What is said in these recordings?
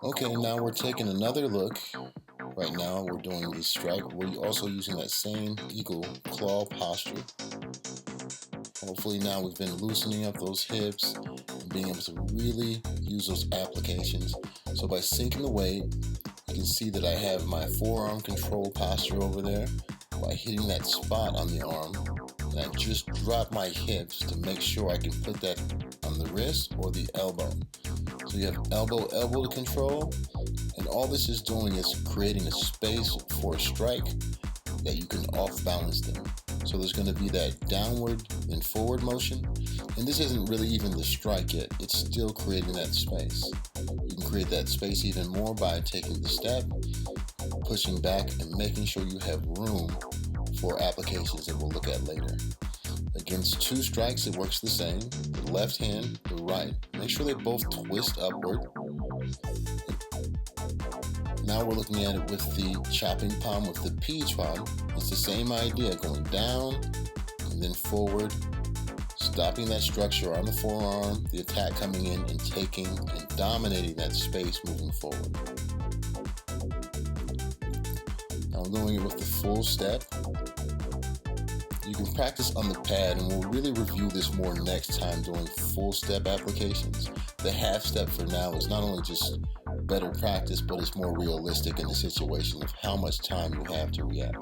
Okay, now we're taking another look. Right now we're doing the strike. We're also using that same eagle claw posture. Hopefully now we've been loosening up those hips and being able to really use those applications. So by sinking the weight, you can see that I have my forearm control posture over there. By hitting that spot on the arm, and I just drop my hips to make sure I can put that on the wrist or the elbow. So you have elbow to control, and all this is doing is creating a space for a strike that you can off balance them. So there's going to be that downward then forward motion, and this isn't really even the strike yet. It's still creating that space. You can create that space even more by taking the step, pushing back, and making sure you have room for applications that we'll look at later. Against two strikes, it works the same. The left hand, the right. Make sure they both twist upward. Now we're looking at it with the chopping palm, with the peach palm. It's the same idea, going down and then forward, stopping that structure on the forearm, the attack coming in and taking and dominating that space moving forward. Now I'm doing it with the full step. You can practice on the pad, and we'll really review this more next time doing full step applications. The half step for now is not only just better practice, but it's more realistic in the situation of how much time you have to react.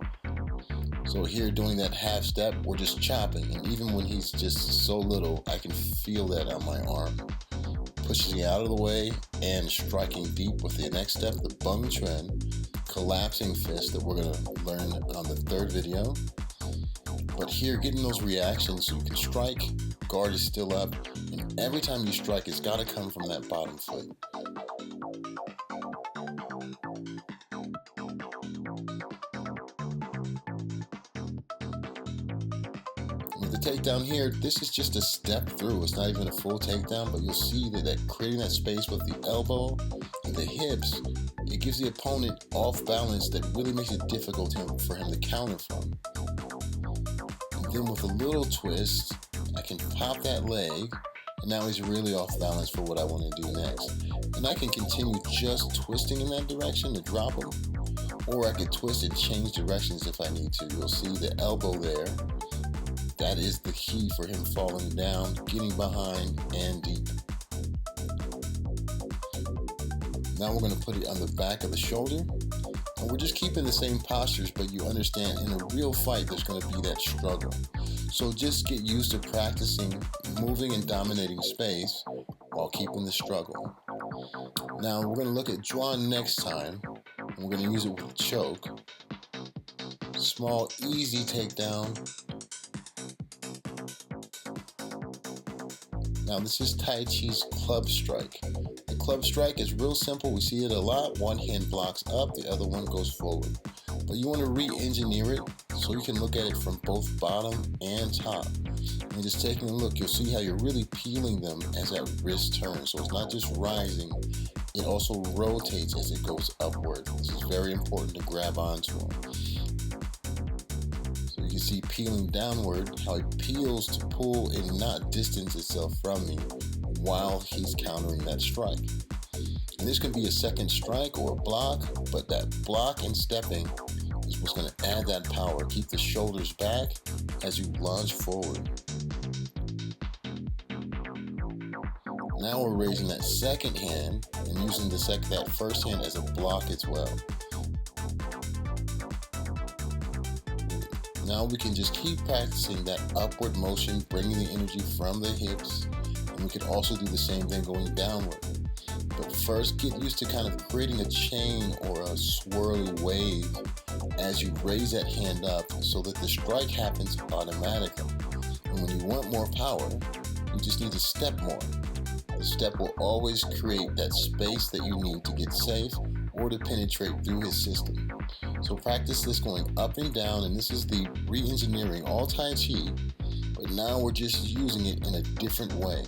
So here doing that half step, we're just chopping, and even when he's just so little, I can feel that on my arm. Pushing it out of the way and striking deep with the next step, the bung trend, collapsing fist that we're going to learn on the third video. But here, getting those reactions so you can strike, guard is still up, and every time you strike, it's got to come from that bottom foot. With the takedown here, this is just a step through. It's not even a full takedown, but you'll see that creating that space with the elbow and the hips, it gives the opponent off balance that really makes it difficult for him to counter from. Then with a little twist, I can pop that leg, and now he's really off balance for what I want to do next. And I can continue just twisting in that direction to drop him, or I could twist and change directions if I need to. You'll see the elbow there. That is the key for him falling down, getting behind, and deep. Now we're going to put it on the back of the shoulder. And we're just keeping the same postures, but you understand in a real fight there's going to be that struggle. So just get used to practicing moving and dominating space while keeping the struggle. Now we're going to look at draw next time, and we're going to use it with a choke. Small, easy takedown. Now this is Taichi's club strike. The club strike is real simple. We see it a lot. One hand blocks up, the other one goes forward. But you want to re-engineer it so you can look at it from both bottom and top. And just taking a look, you'll see how you're really peeling them as that wrist turns. So it's not just rising, it also rotates as it goes upward. This is very important to grab onto them. So you can see peeling downward, how it peels to pull and not distance itself from me while he's countering that strike. And this could be a second strike or a block, but that block and stepping is what's going to add that power. Keep the shoulders back as you lunge forward. Now we're raising that second hand and using that first hand as a block as well. Now we can just keep practicing that upward motion, bringing the energy from the hips. And we can also do the same thing going downward. But first, get used to kind of creating a chain or a swirly wave as you raise that hand up so that the strike happens automatically. And when you want more power, you just need to step more. The step will always create that space that you need to get safe or to penetrate through his system. So practice this going up and down, and this is the re-engineering all Tai Chi, but now we're just using it in a different way.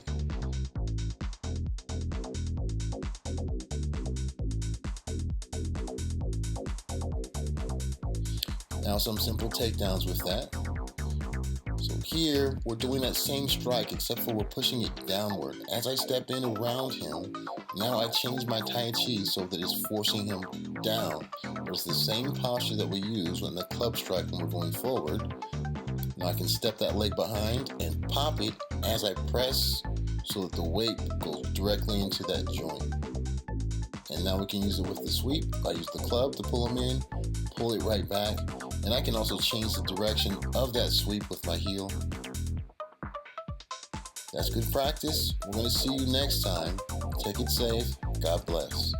Now some simple takedowns with that. So here, we're doing that same strike, except for we're pushing it downward. As I step in around him, now I change my Taichi so that it's forcing him down. But it's the same posture that we use when the club strike when we're going forward. Now I can step that leg behind and pop it as I press so that the weight goes directly into that joint. And now we can use it with the sweep. I use the club to pull him in, pull it right back, and I can also change the direction of that sweep with my heel. That's good practice. We're going to see you next time. Take it safe. God bless.